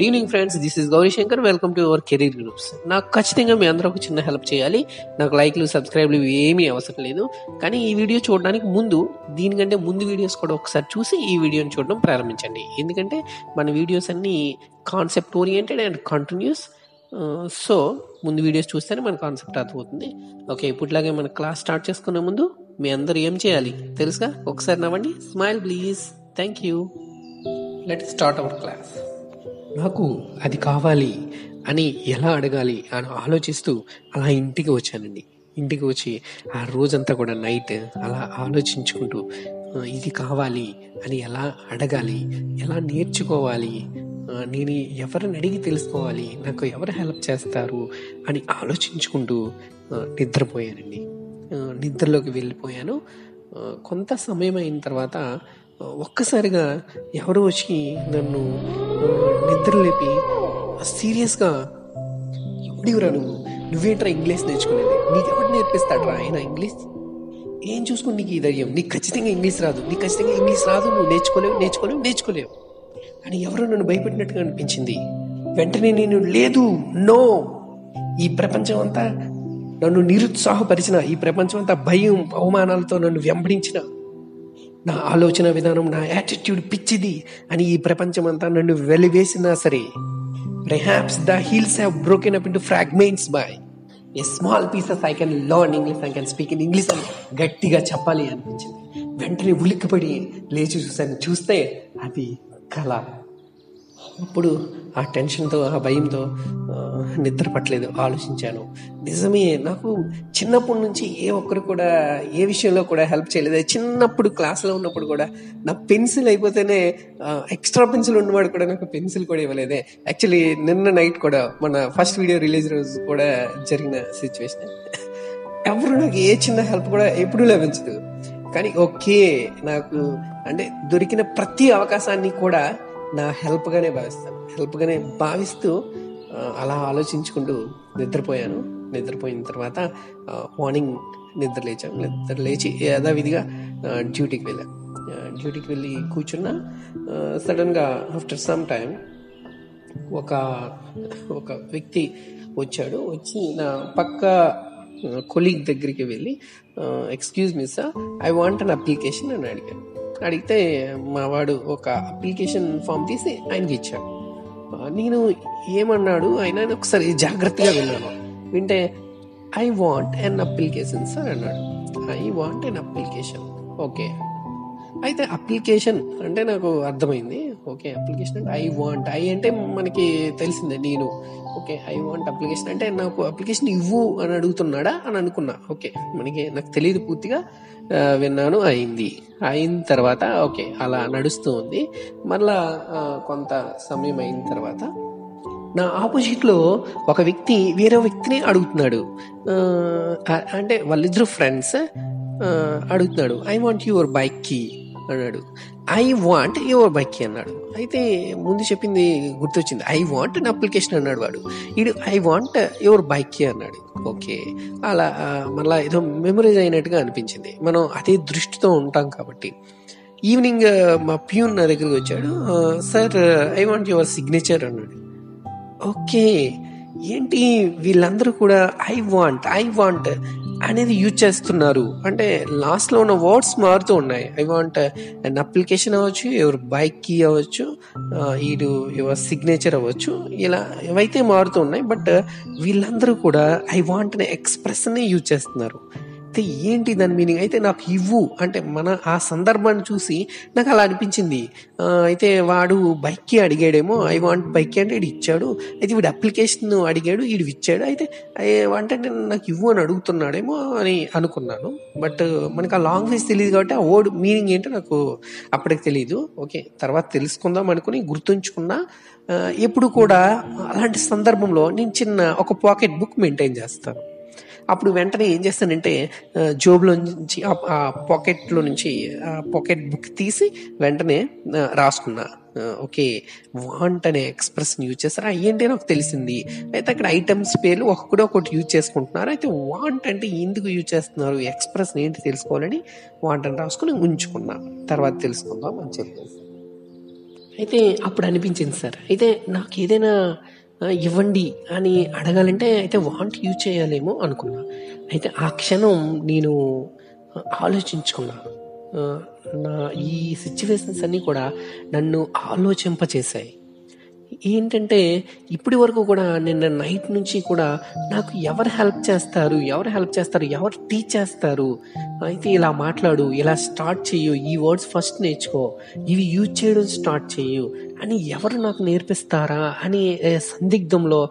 Good evening friends, this is Gauri Shankar. Welcome to our career groups. నాకు ఖచ్చితంగా మీ అందరూ ఒక చిన్న హెల్ప్ చేయాలి. నాకు లైక్లు, సబ్స్క్రైబ్లు ఏమీ అవసరం లేదు. కానీ ఈ వీడియో చూడడానికి ముందు, దీనికంటే ముందు వీడియోస్ కూడా ఒకసారి చూసి ఈ వీడియోని చూడడం ప్రారంభించండి. ఎందుకంటే మన వీడియోస్ అన్నీ concept oriented and continuous. So ముందు వీడియోస్ చూస్తేనే మన కాన్సెప్ట్ అర్థమవుతుంది. ఓకే, ఇప్పుడులాగే మన క్లాస్ స్టార్ట్ చేసుకునే ముందు మీ అందరూ ఏం చేయాలి తెలుసుగా? ఒకసారి నవ్వండి, smile please. Thank you. Let start our class. నాకు అది కావాలి అని ఎలా అడగాలి అని ఆలోచిస్తూ అలా ఇంటికి వచ్చానండి. ఇంటికి వచ్చి ఆ రోజంతా కూడా నైట్ అలా ఆలోచించుకుంటూ ఇది కావాలి అని ఎలా అడగాలి, ఎలా నేర్చుకోవాలి, నేను ఎవరిని అడిగి తెలుసుకోవాలి, నాకు ఎవరు హెల్ప్ చేస్తారు అని ఆలోచించుకుంటూ నిద్రపోయానండి. నిద్రలోకి వెళ్ళిపోయాను. కొంత సమయం అయిన తర్వాత ఒక్కసారిగా ఎవరో వచ్చి నన్ను నిద్ర లేపి సీరియస్గా, ఎవడివరా నువ్వేంట్రా ఇంగ్లీష్ నేర్చుకునేది, నీకు ఎవరు నేర్పిస్తాడ్రా ఆయన ఇంగ్లీష్, ఏం చూసుకుని నీకు ఈ ధైర్యం, నీకు ఖచ్చితంగా ఇంగ్లీష్ రాదు, నువ్వు నేర్చుకోలేవు అని ఎవరో నన్ను భయపెట్టినట్టుగా అనిపించింది. వెంటనే నేను లేదు, నో, ఈ ప్రపంచం అంతా నన్ను నిరుత్సాహపరిచిన, ఈ ప్రపంచం అంతా భయం అవమానాలతో నన్ను వెంబడించిన, నా ఆలోచన విధానం, నా యాటిట్యూడ్ పిచ్చిది అని ఈ ప్రపంచం అంతా నన్ను వెలివేసినా సరే, perhaps the hills have broken up into fragments by a small pieces, I can learn English, I can speak in English అని గట్టిగా చెప్పాలి అనిపించింది. వెంటనే ఉలిక్కిపడి లేచి చూస్తే అది కళ. అప్పుడు ఆ టెన్షన్తో, ఆ భయంతో నిద్ర పట్టలేదు. ఆలోచించాను, నిజమే నాకు చిన్నప్పటి నుంచి ఏ ఒక్కరు కూడా ఏ విషయంలో కూడా హెల్ప్ చేయలేదు. చిన్నప్పుడు క్లాస్లో ఉన్నప్పుడు కూడా నా పెన్సిల్ అయిపోతేనే ఎక్స్ట్రా పెన్సిల్ ఉన్నవాడు కూడా నాకు పెన్సిల్ కూడా ఇవ్వలేదే. యాక్చువల్లీ నిన్న నైట్ కూడా మన ఫస్ట్ వీడియో రిలీజ్ రోజు కూడా జరిగిన సిచ్యువేషన్. ఎవరు నాకు ఏ చిన్న హెల్ప్ కూడా ఎప్పుడూ లభించదు. కానీ ఓకే, నాకు అంటే దొరికిన ప్రతి అవకాశాన్ని కూడా నా హెల్ప్గానే భావిస్తూ అలా ఆలోచించుకుంటూ నిద్రపోయాను. నిద్రపోయిన తర్వాత మార్నింగ్ నిద్ర లేచి యథావిధిగా డ్యూటీకి వెళ్ళి కూర్చున్నా. సడన్గా ఆఫ్టర్ సమ్ టైం ఒక వ్యక్తి వచ్చి నా పక్క కొలీగ్ దగ్గరికి వెళ్ళి, excuse me sir, I want an application అని అడిగితే మా వాడు ఒక అప్లికేషన్ ఫామ్ తీసి ఆయనకి ఇచ్చాడు. నేను ఏమన్నాడు ఆయన ఒకసారి జాగ్రత్తగా వింటే I want an application sir అన్నాడు. I want an application. Okay, అయితే అప్లికేషన్ అంటే నాకు అర్థమైంది. ఓకే, అప్లికేషన్ అంటే ఐ అంటే మనకి తెలిసిందే నేను. ఓకే, ఐ వాంట్ అప్లికేషన్ అంటే నాకు అప్లికేషన్ ఇవ్వు అని అడుగుతున్నాడా అని అనుకున్నా. ఓకే, నాకు తెలియదు పూర్తిగా. విన్నాను, అయిన తర్వాత ఓకే అలా నడుస్తూ ఉంది. మళ్ళా కొంత సమయం అయిన తర్వాత నా ఆపోజిట్లో ఒక వ్యక్తి వేరే వ్యక్తిని అడుగుతున్నాడు. అంటే వాళ్ళిద్దరు ఫ్రెండ్స్. అడుగుతున్నాడు, I want your bike key అన్నాడు. I want your bike key అన్నాడు. అయితే ముందు చెప్పింది గుర్తొచ్చింది, ఐ వాంట్ అన్ అప్లికేషన్ అన్నాడు వాడు. ఈడు I want your bike key అన్నాడు. ఓకే, అలా మళ్ళీ ఏదో మెమరైజ్ అయినట్టుగా అనిపించింది. మనం అదే దృష్టితో ఉంటాం కాబట్టి. ఈవినింగ్ మా ప్యూన్ నా దగ్గరికి వచ్చాడు. Sir, I want your signature అన్నాడు. ఓకే, ఏంటి వీళ్ళందరూ కూడా ఐ వాంట్ అనేది యూజ్ చేస్తున్నారు, అంటే లాస్ట్లో ఉన్న వర్డ్స్ మారుతూ ఉన్నాయి. ఐ వాంట్ అండ్ అప్లికేషన్ అవ్వచ్చు, ఎవరు బైక్ కీ అవ్వచ్చు, యువర్ సిగ్నేచర్ అవ్వచ్చు, ఇలా ఏవైతే మారుతూ ఉన్నాయి. బట్ వీళ్ళందరూ కూడా ఐ వాంట్ అనే ఎక్స్ప్రెషన్ని యూజ్ చేస్తున్నారు. అయితే ఏంటి దాని మీనింగ్? అయితే నాకు ఇవ్వు అంటే ఆ సందర్భాన్ని చూసి నాకు అలా అనిపించింది. అయితే వాడు బైక్కి అడిగాడేమో, ఐ వాంట్ బైక్ అంటే వీడు ఇచ్చాడు. అయితే వీడు అప్లికేషన్ అడిగాడు, వీడు ఇచ్చాడు. అయితే అంటే నాకు ఇవ్వు అని అడుగుతున్నాడేమో అని అనుకున్నాను. బట్ మనకు ఆ లాంగ్వేజ్ తెలియదు కాబట్టి ఆ వర్డ్ మీనింగ్ ఏంటో నాకు అప్పటికి తెలియదు. ఓకే, తర్వాత తెలుసుకుందాం అనుకుని గుర్తుంచుకున్నా. ఎప్పుడు కూడా అలాంటి సందర్భంలో నేను ఒక పాకెట్ బుక్ మెయింటైన్ చేస్తాను. అప్పుడు వెంటనే ఏం చేస్తానంటే జోబులో నుంచి ఆ పాకెట్ బుక్ తీసి వెంటనే రాసుకున్నా. ఓకే, వాంట్ అనే ఎక్స్ప్రెషన్ యూజ్ చేస్తారు. ఏంటి నాకు తెలిసింది. అయితే అక్కడ ఐటమ్స్ పేర్లు ఒకటి యూజ్ చేసుకుంటున్నారు. అయితే వాంట్ అంటే ఎందుకు యూజ్ చేస్తున్నారు, ఎక్స్ప్రెషన్ ఏంటి తెలుసుకోవాలని వాంట్ అని రాసుకుని ఉంచుకున్నా. తర్వాత తెలుసుకుందాం అని చెప్పేసి అయితే అప్పుడు అనిపించింది సార్. అయితే నాకు ఏదైనా ఇవ్వండి అని అడగాలంటే అయితే వాంట్ యూజ్ చేయాలేమో అనుకున్నా. అయితే ఆ క్షణం నేను ఆలోచించుకున్నా. ఆహ్, నా ఈ సిట్యుయేషన్స్ అన్నీ కూడా నన్ను ఆలోచింపచేశాయి. ఏంటంటే ఇప్పటి వరకు కూడా నిన్న నైట్ నుంచి కూడా నాకు ఎవరు హెల్ప్ చేస్తారు, ఎవరు టీచ్ చేస్తారు, అయితే ఇలా మాట్లాడు, ఇలా స్టార్ట్ చెయ్యు, ఈ వర్డ్స్ ఫస్ట్ నేర్చుకో, ఇవి యూజ్ చేయడం స్టార్ట్ చెయ్యు అని ఎవరు నాకు నేర్పిస్తారా అని సందిగ్ధంలో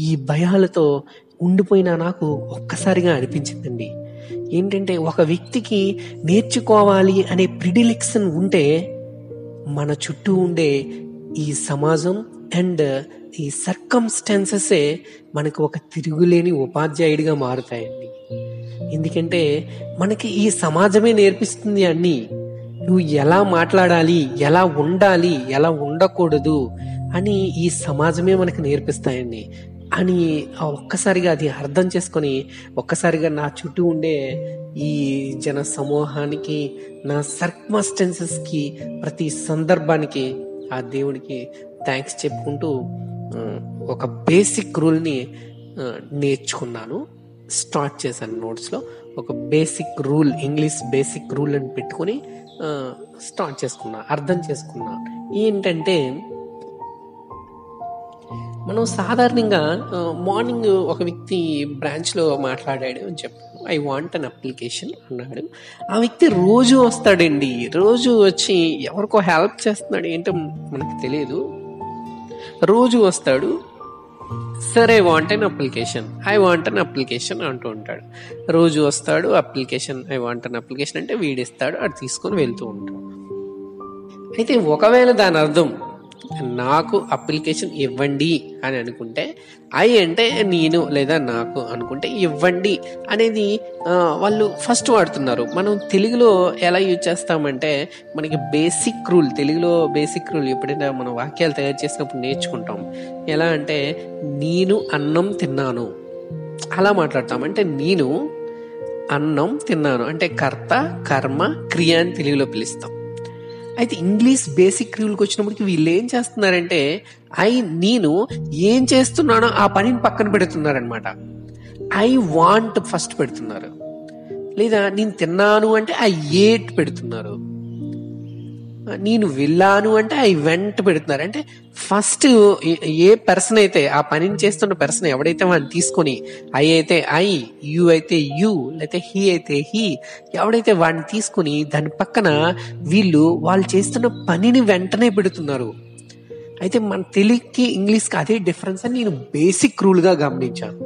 ఈ భయాలతో ఉండిపోయినా నాకు ఒక్కసారిగా అనిపించిందండి. ఏంటంటే ఒక వ్యక్తికి నేర్చుకోవాలి అనే ప్రిడిలెక్షన్ ఉంటే మన చుట్టూ ఉండే ఈ సమాజం అండ్ ఈ సర్కమ్స్టాన్సెసే మనకు ఒక తిరుగులేని ఉపాధ్యాయుడిగా మారుతాయండి. ఎందుకంటే మనకి ఈ సమాజమే నేర్పిస్తుంది అన్ని. నువ్వు ఎలా మాట్లాడాలి, ఎలా ఉండాలి, ఎలా ఉండకూడదు అని ఈ సమాజమే మనకు నేర్పిస్తాయండి అని ఒక్కసారిగా అది అర్థం చేసుకొని ఒక్కసారిగా నా చుట్టూ ఉండే ఈ జన సమూహానికి, నా సర్కమ్స్టాన్సెస్కి, ప్రతి సందర్భానికి ఆ దేవుడికి థ్యాంక్స్ చెప్పుకుంటూ ఒక బేసిక్ రూల్ని నేర్చుకున్నాను. స్టార్ట్ చేశాను నోట్స్లో ఒక basic rule, English basic rule అని పెట్టుకొని స్టార్ట్ చేసుకున్నా, అర్థం చేసుకున్నా. ఏంటంటే మనం సాధారణంగా మార్నింగ్ ఒక వ్యక్తి బ్రాంచ్లో మాట్లాడాడు అని చెప్పాను. ఐ వాంట్ అన్ అప్లికేషన్ అన్నాడు. ఆ వ్యక్తి రోజు వస్తాడండి, రోజు వచ్చి ఎవరికో హెల్ప్ చేస్తున్నాడు ఏంటో మనకు తెలియదు. రోజు వస్తాడు, సరే ఐ వాంట్ అన్ అప్లికేషన్ అంటూ ఉంటాడు. రోజు వస్తాడు, application, I want an application అంటే వీడిస్తాడు, అది తీసుకొని వెళ్తూ ఉంటాడు. అయితే ఒకవేళ దాని అర్థం నాకు అప్లికేషన్ ఇవ్వండి అని అనుకుంటే, ఐ అంటే నేను లేదా నాకు అనుకుంటే ఇవ్వండి అనేది వాళ్ళు ఫస్ట్ వాడుతున్నారు. మనం తెలుగులో ఎలా యూజ్ చేస్తామంటే మనకి బేసిక్ రూల్, తెలుగులో బేసిక్ రూల్ ఎప్పుడైనా మనం వాక్యాలు తయారు చేసినప్పుడు నేర్చుకుంటాం. ఎలా అంటే నేను అన్నం తిన్నాను అలా మాట్లాడతాం. అంటే నేను అన్నం తిన్నాను అంటే కర్త, కర్మ, క్రియ అని తెలుగులో పిలుస్తాం. అయితే ఇంగ్లీష్ బేసిక్ రూల్కి వచ్చినప్పటికి వీళ్ళు ఏం చేస్తున్నారంటే నేను ఏం చేస్తున్నానో ఆ పనిని పక్కన పెడుతున్నారనమాట. ఐ వాంట్ ఫస్ట్ పెడుతున్నారు, లేదా నేను తిన్నాను అంటే ఐ ఏట్ పెడుతున్నారు, నేను వెళ్ళాను అంటే ఐ వెంట్ పెడుతున్నారు. అంటే ఫస్ట్ ఏ పర్సన్ అయితే ఆ పనిని చేస్తున్న పర్సన్ ఎవడైతే వాడిని తీసుకొని ఐ అయితే ఐ, యు అయితే యు, లేకపోతే హీ అయితే హీ, ఎవడైతే వాడిని తీసుకొని దాని పక్కన వాళ్ళు చేస్తున్న పనిని వెంటనే పెడుతున్నారు. అయితే మన తెలుగుకి ఇంగ్లీష్కి అదే డిఫరెన్స్ అని నేను బేసిక్ రూల్గా గమనించాను.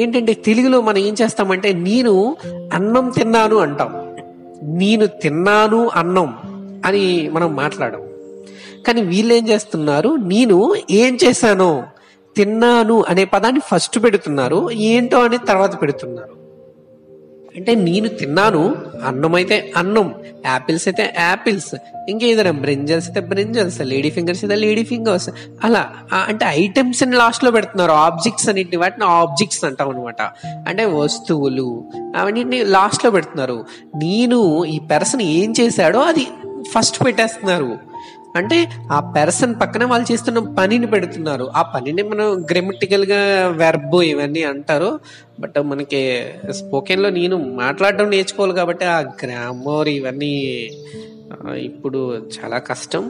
ఏంటంటే తెలుగులో మనం ఏం చేస్తామంటే నేను అన్నం తిన్నాను అంటాం, నేను తిన్నాను అన్నం అని మనం మాట్లాడం. కానీ వీళ్ళు ఏం చేస్తున్నారు, నేను ఏం చేశానో, తిన్నాను అనే పదాన్ని ఫస్ట్ పెడుతున్నారు, ఏంటో అనేది తర్వాత పెడుతున్నారు. అంటే నేను తిన్నాను, అన్నం అయితే అన్నం, యాపిల్స్ అయితే యాపిల్స్, ఇంకేదైనా బ్రింజల్స్ అయితే బ్రింజల్స్, లేడీ ఫింగర్స్ అయితే లేడీ ఫింగర్స్, అలా అంటే ఐటమ్స్ అని లాస్ట్ లో పెడుతున్నారు. ఆబ్జెక్ట్స్ అన్నింటిని వాటిని ఆబ్జెక్ట్స్ అంటాం అనమాట. అంటే వస్తువులు అవన్నింటిని లాస్ట్ లో పెడుతున్నారు. నేను ఈ పర్సన్ ఏం చేశాడో అది ఫస్ట్ పెట్టేస్తున్నారు. అంటే ఆ పర్సన్ పక్కన వాళ్ళు చేస్తున్న పనిని పెడుతున్నారు. ఆ పనిని మనం గ్రామటికల్ గా వెర్బ్ ఇవన్నీ అంటారు. బట్ మనకి స్పోకెన్ లో నేను మాట్లాడడం నేర్చుకోవాలి కాబట్టి ఆ గ్రామర్ ఇవన్నీ ఇప్పుడు చాలా కష్టం.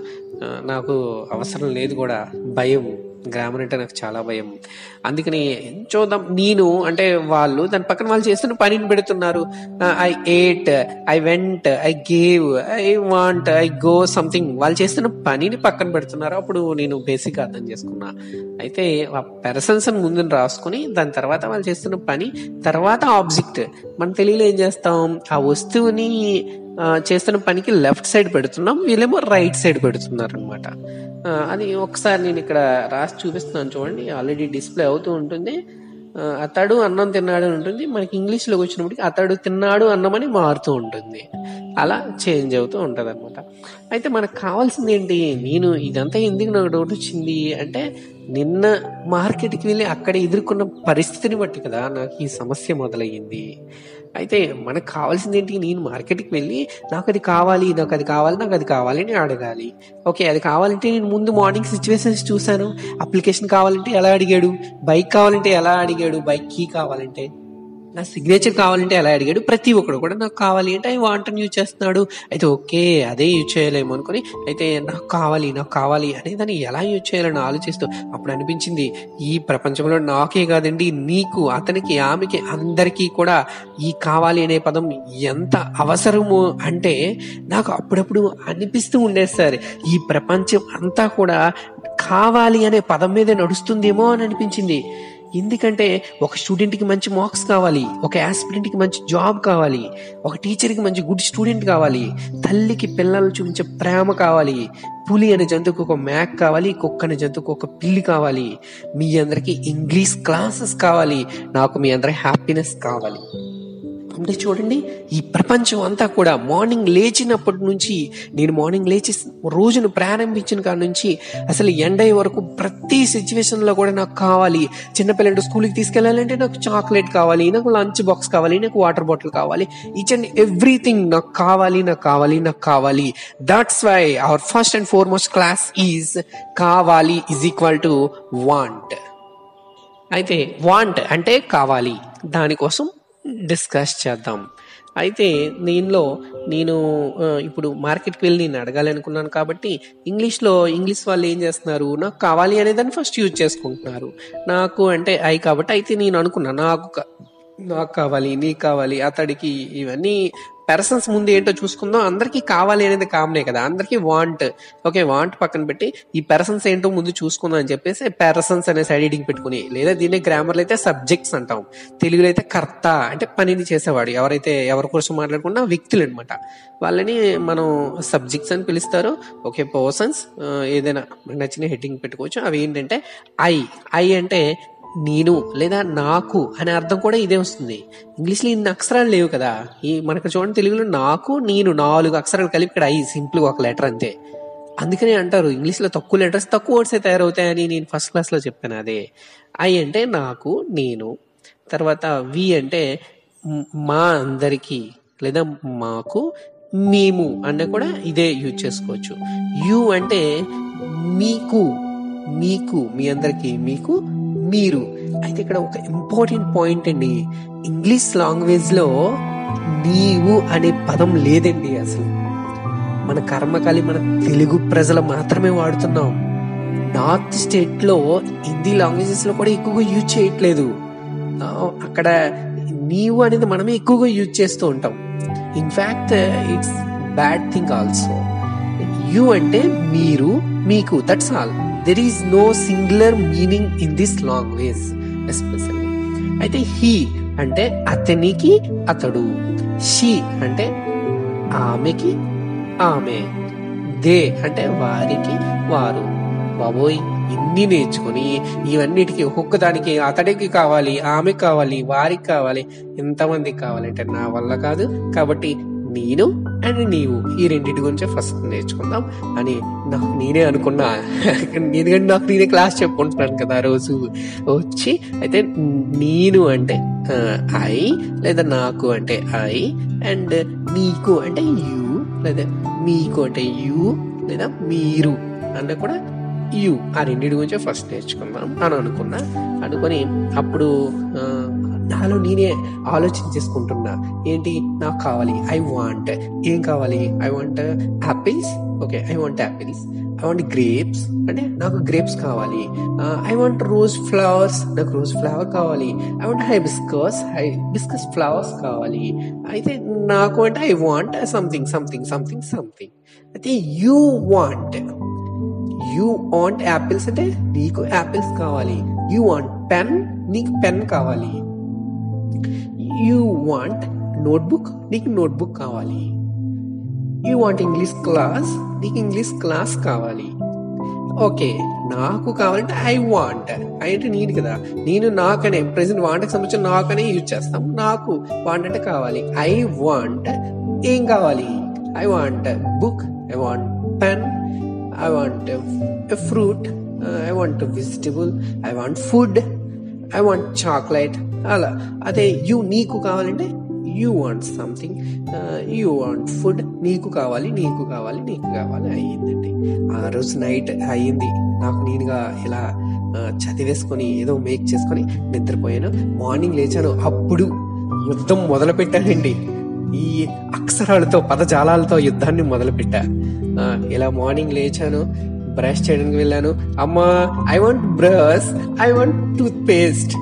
నాకు అవసరం లేదు కూడా, భయం, గ్రామర్ అంటే నాకు చాలా భయం. అందుకని చూద్దాం. నేను అంటే వాళ్ళు దాని పక్కన వాళ్ళు చేస్తున్న పనిని పెడుతున్నారు. I ate, I went, I gave, I want, I go something, వాళ్ళు చేస్తున్న పనిని పక్కన పెడుతున్నారు. అప్పుడు నేను బేసిక్ అర్థం చేసుకున్నా. అయితే ఆ పర్సన్స్ ముందు రాసుకుని దాని తర్వాత వాళ్ళు చేస్తున్న పని, తర్వాత ఆబ్జెక్ట్. మన తెలుగులో ఏం చేస్తాం, ఆ వస్తువుని చేస్తున్న పనికి లెఫ్ట్ సైడ్ పెడుతున్నాం, వీళ్ళేమో రైట్ సైడ్ పెడుతున్నారు అనమాట. అది ఒకసారి నేను ఇక్కడ రాసి చూపిస్తున్నాను చూడండి, ఆల్రెడీ డిస్ప్లే అవుతూ ఉంటుంది. అతడు అన్నం తిన్నాడు అని ఉంటుంది, మనకి ఇంగ్లీష్లోకి వచ్చినప్పటికి అతడు తిన్నాడు అన్నం అని మారుతూ ఉంటుంది. అలా చేంజ్ అవుతూ ఉంటుంది అనమాట. అయితే మనకు కావాల్సింది ఏంటి, నేను ఇదంతా ఎందుకు నాకు డౌట్ వచ్చింది అంటే నిన్న మార్కెట్కి వెళ్ళి అక్కడ ఎదుర్కొన్న పరిస్థితిని బట్టి కదా నాకు ఈ సమస్య మొదలయ్యింది. అయితే మనకు కావాల్సింది ఏంటి? నేను మార్కెట్కి వెళ్ళి నాకు అది కావాలి, నాకు అది కావాలి, నాకు అది కావాలి అని అడగాలి. ఓకే, అది కావాలంటే నేను ముందు మార్నింగ్ సిచ్యువేషన్స్ చూశాను. అప్లికేషన్ కావాలంటే ఎలా అడిగాడు, బైక్ కావాలంటే ఎలా అడిగాడు, బైక్ కీ కావాలంటే, నా సిగ్నేచర్ కావాలంటే ఎలా అడిగాడు. ప్రతి ఒక్కడు కూడా నాకు కావాలి అంటే ఐ వాంట్ అని యూజ్ చేస్తున్నాడు. అయితే ఓకే, అదే యూజ్ చేయలేము అనుకుని అయితే నాకు కావాలి అనే దాన్ని ఎలా యూజ్ చేయాలని ఆలోచిస్తూ అప్పుడు అనిపించింది, ఈ ప్రపంచంలో నాకే కాదండి, నీకు, అతనికి, ఆమెకి, అందరికీ కూడా ఈ కావాలి అనే పదం ఎంత అవసరము అంటే నాకు అప్పుడప్పుడు అనిపిస్తూ ఉండేది సార్, ఈ ప్రపంచం అంతా కూడా కావాలి అనే పదం మీదే నడుస్తుందేమో అని అనిపించింది. ఎందుకంటే ఒక స్టూడెంట్కి మంచి మార్క్స్ కావాలి, ఒక యాస్పిరెంట్కి మంచి జాబ్ కావాలి, ఒక టీచర్కి మంచి గుడ్ స్టూడెంట్ కావాలి, తల్లికి పిల్లలు చూపించే ప్రేమ కావాలి, పులి అనే జంతువుకు ఒక మ్యాక్ కావాలి, కుక్క అనే జంతువుకు ఒక పిల్లి కావాలి, మీ అందరికి ఇంగ్లీష్ క్లాసెస్ కావాలి, నాకు మీ అందరి హ్యాపీనెస్ కావాలి. అంటే చూడండి, ఈ ప్రపంచం అంతా కూడా మార్నింగ్ లేచినప్పటి నుంచి, నేను మార్నింగ్ లేచి రోజును ప్రారంభించిన కాడ నుంచి అసలు ఎండ్ అయ్యే వరకు ప్రతి సిచ్యువేషన్లో కూడా నాకు కావాలి. చిన్నపిల్లలు స్కూల్కి తీసుకెళ్ళాలంటే నాకు చాక్లెట్ కావాలి, నాకు లంచ్ బాక్స్ కావాలి, నాకు వాటర్ బాటిల్ కావాలి, ఈచ్ అండ్ ఎవ్రీథింగ్ నాకు కావాలి. That's why our first and foremost class is కావాలి ఈజ్ ఈక్వల్ టు వాంట్. అయితే వాంట్ అంటే కావాలి, దానికోసం డిస్కస్ చేద్దాం. అయితే నేను ఇప్పుడు మార్కెట్కి వెళ్ళి నేను అడగాలి అనుకున్నాను కాబట్టి ఇంగ్లీష్ వాళ్ళు ఏం చేస్తున్నారు, నాకు కావాలి అనేదాన్ని ఫస్ట్ యూజ్ చేసుకుంటున్నారు. నాకు అంటే ఐ కాబట్టి అయితే నేను అనుకున్నా నాకు కావాలి, నీకు కావాలి, అతడికి, ఇవన్నీ పర్సన్స్ ముందు ఏంటో చూసుకుందాం. అందరికీ కావాలి అనేది కామనే కదా, అందరికీ వాంట్. ఓకే, వాంట్ పక్కన పెట్టి ఈ పర్సన్స్ ఏంటో ముందు చూసుకుందాం అని చెప్పేసి పర్సన్స్ అనే సైడ్ హెడ్డింగ్ పెట్టుకుని, లేదా దీన్ని గ్రామర్లో అయితే సబ్జెక్ట్స్ అంటాం, తెలుగులో అయితే కర్త అంటే పనిని చేసేవాడు, ఎవరి కోసం మాట్లాడుకున్నా వ్యక్తులు అనమాట, వాళ్ళని మనం సబ్జెక్ట్స్ అని పిలుస్తారు. ఓకే, పర్సన్స్ ఏదైనా నచ్చిన హెడ్డింగ్ పెట్టుకోవచ్చు. అవి ఏంటంటే ఐ అంటే నేను లేదా నాకు అనే అర్థం కూడా ఇదే వస్తుంది. ఇంగ్లీష్లో ఇన్ని అక్షరాలు లేవు కదా, మనకు చూడండి తెలుగులో నాకు, నేను 4 అక్షరాలు కలిపి ఇక్కడ ఐ సింపుల్గా ఒక లెటర్ అంతే. అందుకనే అంటారు ఇంగ్లీష్లో తక్కువ లెటర్స్ తక్కువ వర్డ్సే తయారవుతాయని. నేను ఫస్ట్ క్లాస్లో చెప్పాను అదే. ఐ అంటే నాకు, నేను. తర్వాత వి అంటే మా అందరికీ లేదా మాకు, మేము అన్న కూడా ఇదే యూజ్ చేసుకోవచ్చు. యు అంటే మీకు, మీ అందరికీ, మీకు, మీరు. అయితే ఇక్కడ ఒక ఇంపార్టెంట్ పాయింట్ అండి, ఇంగ్లీష్ లాంగ్వేజ్ లో నీవు అనే పదం లేదండి. అసలు మన కర్మకాలి మన తెలుగు ప్రజలు మాత్రమే వాడుతున్నాం. నార్త్ స్టేట్ లో హిందీ లాంగ్వేజెస్ లో కూడా ఎక్కువగా యూజ్ చేయట్లేదు. అక్కడ నీవు అనేది మనమే ఎక్కువగా యూజ్ చేస్తూ ఉంటాం. In fact it's bad thing also. You అంటే మీరు, మీకు, that's all. There is no singular meaning in this language especially. అయితే he అంటే అతనికి, అతడు. she అంటే ఆమెకి, ఆమె. they అంటే వారికి, వారు. బాబోయ్, ఇన్ని నేర్చుకుని ఇవన్నిటికీ ఒక్కొక్క దానికి అతడికి కావాలి, ఆమెకి కావాలి, వారికి కావాలి, ఎంతమందికి కావాలంటే నా వల్ల కాదు. కాబట్టి నేను అండ్ నీవు ఈ రెండింటి గురించి ఫస్ట్ నేర్చుకుందాం అని నాకు నేనే అనుకున్నా. ఎందుకంటే నాకు నేనే క్లాస్ చెప్పుకుంటున్నాను కదా రోజు వచ్చి. అయితే నేను అంటే ఐ లేదా నాకు అంటే ఐ, అండ్ నీకు అంటే యు లేదా మీకు అంటే యు లేదా మీరు అంటే కూడా యు. ఆ రెండింటి గురించి ఫస్ట్ నేర్చుకుందాం అని అనుకుని అప్పుడు నాలో నేనే ఆలోచించేసుకుంటున్నా, ఏంటి నాకు కావాలి, ఐ వాంట్. ఏం కావాలి? I want apples. Okay, I want apples. I want grapes అంటే నాకు గ్రేప్స్ కావాలి. ఐ వాంట్ రోజ్ ఫ్లవర్స్, నాకు రోజ్ ఫ్లవర్ కావాలి. ఐ వాంట్ హైబిస్కస్ ఫ్లవర్స్ కావాలి. అయితే నాకు అంటే ఐ వాంట్ సంథింగ్. అయితే యూ వాంట్ యాపిల్స్ అంటే నీకు యాపిల్స్ కావాలి. యూ వాంట్ పెన్, నీకు పెన్ కావాలి. యూ వాంట్ నోట్బుక్, నీకు నోట్బుక్ కావాలి. యూ వాంట్ ఇంగ్లీష్ క్లాస్, నీకు ఇంగ్లీష్ క్లాస్ కావాలి. ఓకే, నాకు కావాలంటే ఐ వాంట్. అంటే నేను కదా, నేను నాకనే ప్రెసెంట్ వాంట్కి సంబంధించిన నాకనే యూజ్ చేస్తాం. నాకు వాంట్ అంటే కావాలి. ఐ వాంట్ ఏం కావాలి? I want book, I want pen, I want fruit, I want vegetable, I want food, I want chocolate. అలా అదే నీకు కావాలంటే you want something, you want food, నీకు కావాలి అయ్యిందండి. ఆ రోజు నైట్ అయ్యింది. నాకు నేనుగా ఇలా చదివేసుకొని ఏదో మేక్ చేసుకొని నిద్రపోయాను. మార్నింగ్ లేచాను, అప్పుడు యుద్ధం మొదలు పెట్టానండి. ఈ అక్షరాలతో, పదజాలాలతో యుద్ధాన్ని మొదలు పెట్టా. ఇలా మార్నింగ్ లేచాను, బ్రష్ చేయడానికి వెళ్ళాను. అమ్మా I want brush, I want toothpaste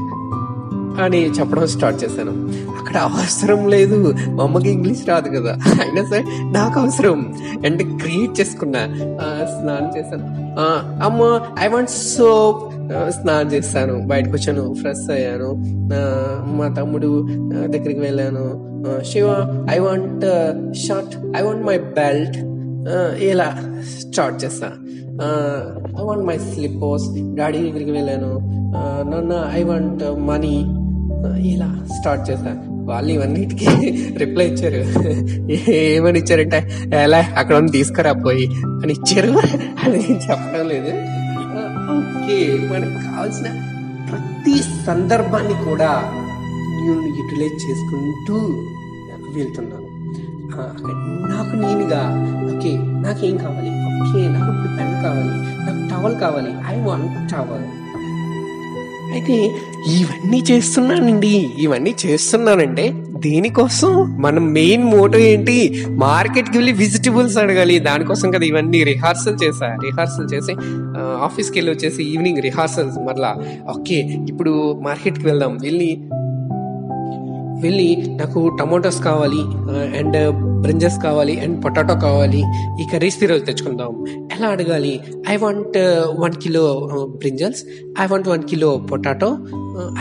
అని చెప్పడం స్టార్ట్ చేశాను. అక్కడ అవసరం లేదు, మా అమ్మకి ఇంగ్లీష్ రాదు కదా, అయినా సరే నాకు అవసరం అంటే క్రియేట్ చేసుకున్నా. స్నానం చేశాను. అమ్మ ఐ వాంట్ సోప్, స్నానం చేస్తాను, బయటకు వచ్చాను, ఫ్రెష్ అయ్యాను. మా తమ్ముడు దగ్గరికి వెళ్ళాను. Shiva I want shirt, I want my belt, ఇలా స్టార్ట్ చేస్తా. I want my slippers, daddy దగ్గరికి వెళ్ళాను. నాన్న ఐ వాంట్ మనీ, ఇలా స్టార్ట్ చేశా. వాళ్ళు ఇవన్నిటికీ రిప్లై ఇచ్చారు. ఏమని ఇచ్చారంటే ఎలా అక్కడ తీసుకురా పోయి అని ఇచ్చారు. అది చెప్పడం లేదు. ఓకే, మనకు కావాల్సిన ప్రతి సందర్భాన్ని కూడా నేను యూటిలైజ్ చేసుకుంటూ వెళ్తున్నాను. నాకు నేనుగా ఓకే నాకేం కావాలి, ఓకే నాకు ఇప్పుడు పెన్ కావాలి, నాకు టవల్ కావాలి, ఐ వాంట్ టవల్. అయితే ఇవన్నీ చేస్తున్నానంటే దేనికోసం? మన మెయిన్ మోటో ఏంటి? మార్కెట్కి వెళ్ళి వెజిటబుల్స్ అడగాలి. దానికోసం కదా ఇవన్నీ రిహార్సల్ చేసి ఆఫీస్కి వెళ్ళి వచ్చేసి ఈవినింగ్ రిహార్సల్స్ మరలా. ఓకే ఇప్పుడు మార్కెట్కి వెళ్దాం, వెళ్ళి నాకు టమోటోస్ కావాలి అండ్ బ్రింజల్స్ కావాలి అండ్ పొటాటో కావాలి, ఈ కర్రీస్ ఈరోజు తెచ్చుకుందాం. ఎలా అడగాలి? I want 1 kilo brinjals, I want 1 kilo potato,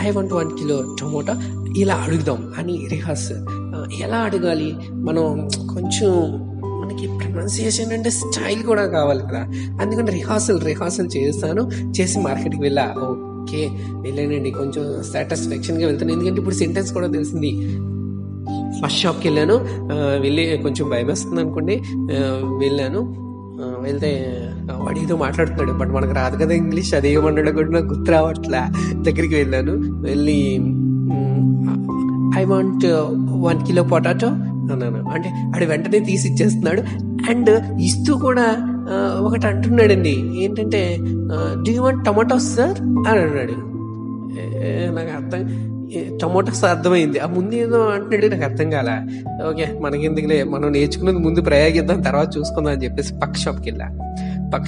I want 1 kilo tomato, ఇలా అడుగుదాం అని రిహార్సల్. ఎలా అడగాలి? మనం కొంచెం మనకి ప్రొనౌన్సియేషన్ అంటే స్టైల్ కూడా కావాలి కదా, అందుకని రిహార్సల్ చేసి మార్కెట్కి వెళ్ళా. ఓకే వెళ్ళానండి, కొంచెం సాటిస్ఫాక్షన్గా వెళ్తాను, ఎందుకంటే ఇప్పుడు సెంటెన్స్ కూడా తెలిసింది. ఫస్ట్ షాప్కి వెళ్ళాను, వెళ్ళి కొంచెం భయం వేస్తుంది అనుకోండి, వెళ్ళాను. వెళ్తే వాడు ఏదో మాట్లాడుతున్నాడు, బట్ మనకు రాదు కదా ఇంగ్లీష్, అదేమన్నాడు కూడా నాకు గుర్తు రావట్లా. దగ్గరికి వెళ్ళి ఐ వాంట్ 1 కిలో పొటాటో అన్నాను. అంటే ఆడు వెంటనే తీసి ఇచ్చేస్తున్నాడు. అండ్ ఇస్తూ కూడా ఒకటి అంటున్నాడండి, ఏంటంటే do you want tomatoes sir అని అన్నాడు. నాకు టొమాటోస్ అర్థమైంది, ఆ ముందు ఏదో అంటున్నాడు, నాకు అర్థం కాల. ఓకే మనకెందుకులే, మనం నేర్చుకున్నది ముందు ప్రయోగిద్దాం, తర్వాత చూసుకుందాం అని చెప్పేసి పక్క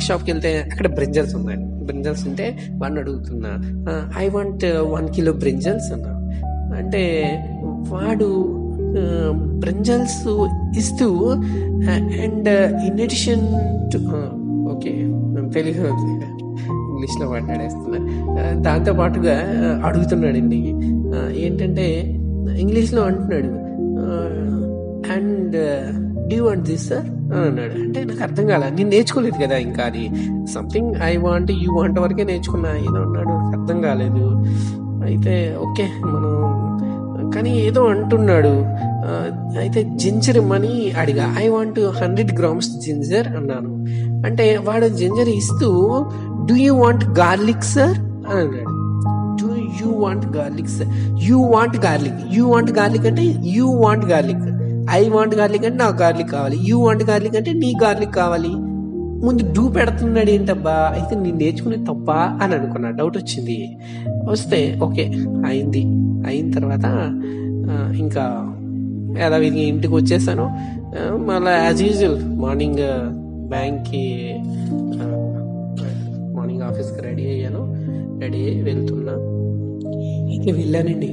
షాప్కి వెళ్తే అక్కడ బ్రింజల్స్ ఉన్నాయి. బ్రింజల్స్ ఉంటే వాడిని అడుగుతున్నా, ఐ వాంట్ 1 కిలో బ్రింజల్స్ అన్నా. అంటే వాడు బ్రింజల్స్ ఇస్తూ and in addition to okay Telugu ఇంగ్లీష్లో మాట్లాడేస్తున్నా, దాంతో పాటుగా అడుగుతున్నాడండి. ఏంటంటే ఇంగ్లీష్లో అంటున్నాడు, and do you want this sir అని అన్నాడు. అంటే నాకు అర్థం కాల, నేను నేర్చుకోలేదు కదా, ఇంకా అది something I want you want వరకే నేర్చుకున్నా, ఏదో అన్నాడు నాకు అర్థం కాలేదు. అయితే ఓకే మనం కానీ ఏదో అంటున్నాడు. అయితే జింజర్ మనీ అడిగా, ఐ వాంట్ 100 grams జింజర్ అన్నాను. అంటే వాడు జింజర్ ఇస్తూ do you want garlic sir అని అన్నాడు. Do you want garlic sir, you want garlic అంటే you want garlic, I want garlic అంటే నాకు గార్లిక్ కావాలి, యూ వాంట్ గార్లిక్ అంటే నీ గార్లిక్ కావాలి. ముందు డూ పెడుతున్నాడు ఏంటబ్బా, అయితే నేను నేర్చుకునే తప్ప అని అనుకున్నా, డౌట్ వచ్చింది. వస్తే ఓకే అయిన తర్వాత ఇంకా యథావిధిగా ఇంటికి వచ్చేసాను. మళ్ళీ యాజ్ యూజువల్ మార్నింగ్ ఆఫీస్కి రెడీ అయ్యి వెళ్తున్నా. అయితే వెళ్ళానండి.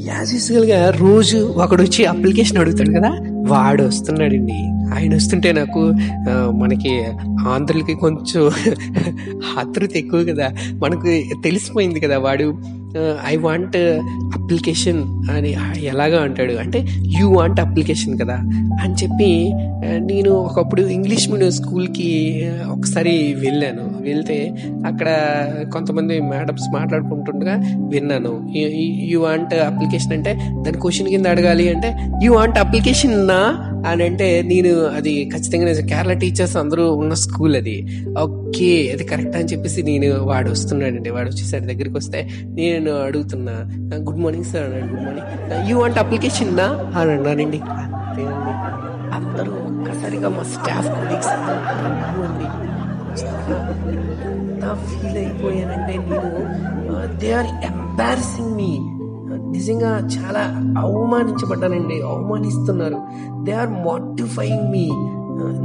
యాజ్ యూజువల్గా రోజు ఒకడు వచ్చి అప్లికేషన్ అడుగుతాడు కదా, వాడు వస్తున్నాడండి. ఆయన వస్తుంటే నాకు మనకి ఆంధ్రులకి కొంచెం ఆతృత ఎక్కువ కదా, మనకు తెలిసిపోయింది కదా వాడు ఐ వాంట్ అప్లికేషన్ అని ఎలాగా అంటాడు అంటే యూ వాంట్ అప్లికేషన్ కదా అని చెప్పి. నేను ఒకప్పుడు ఇంగ్లీష్ మీడియం స్కూల్కి ఒకసారి వెళ్తే అక్కడ కొంతమంది మేడమ్స్ మాట్లాడుకుంటుండగా విన్నాను. యూ వాంట్ అప్లికేషన్ అంటే దాని క్వశ్చన్ కింద అడగాలి అంటే యూ వాంట్ అప్లికేషన్ నా అని అంటే నేను అది ఖచ్చితంగా కేరళ టీచర్స్ అందరూ ఉన్న స్కూల్ అది. ఓకే, అది కరెక్ట్ అని చెప్పేసి వాడు వస్తున్నాడండి. వాడు వచ్చేసరి దగ్గరికి వస్తే నేను అడుగుతున్నా, గుడ్ మార్నింగ్ సార్ అన్నాడు. Good morning, you want application దా అని అన్నానండి. అంతేనండి, అందరూ ఒక్కసారిగా మా స్టాఫ్ కొలీగ్స్ అండి ఎంత ఫీల్ అయిపోయానంటే దే ఆర్ ఎంబారసింగ్ మీ. నిజంగా చాలా అవమానించబడ్డానండి, అవమానిస్తున్నారు. దే ఆర్ మోటిఫైయింగ్ మీ.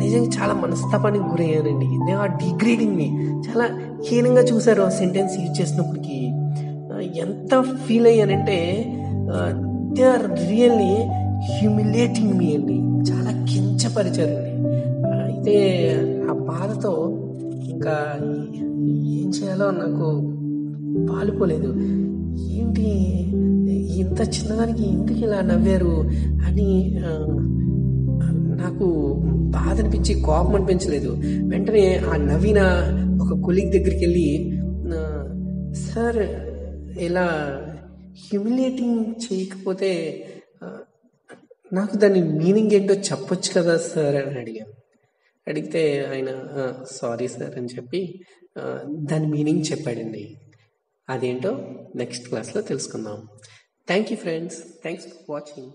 నిజంగా చాలా మనస్తాపానికి గురయ్యానండి. They are degrading me. చాలా హీనంగా చూశారు ఆ సెంటెన్స్ యూజ్ చేసినప్పటికీ. ఎంత ఫీల్ అయ్యానంటే they are really humiliating me అండి. చాలా కించపరిచారండి. అయితే ఆ బాధతో ఇంకా ఏం చేయాలో నాకు పాలుపోలేదు. ఏంటి ఇంత చిన్నదానికి ఎందుకు ఇలా నవ్వారు అని నాకు బాధ అనిపించి కోపం అనిపించలేదు. వెంటనే ఆ నవ్విన ఒక కొలీగ్ దగ్గరికి వెళ్ళి, సార్ ఇలా హ్యూమిలేటింగ్ చేయకపోతే నాకు దాని మీనింగ్ ఏంటో చెప్పొచ్చు కదా సార్ అని అడిగాను. అడిగితే ఆయన సారీ సార్ అని చెప్పి దాని మీనింగ్ చెప్పాడండి. అదేంటో నెక్స్ట్ క్లాస్లో తెలుసుకుందాం. Thank you friends, thanks for watching.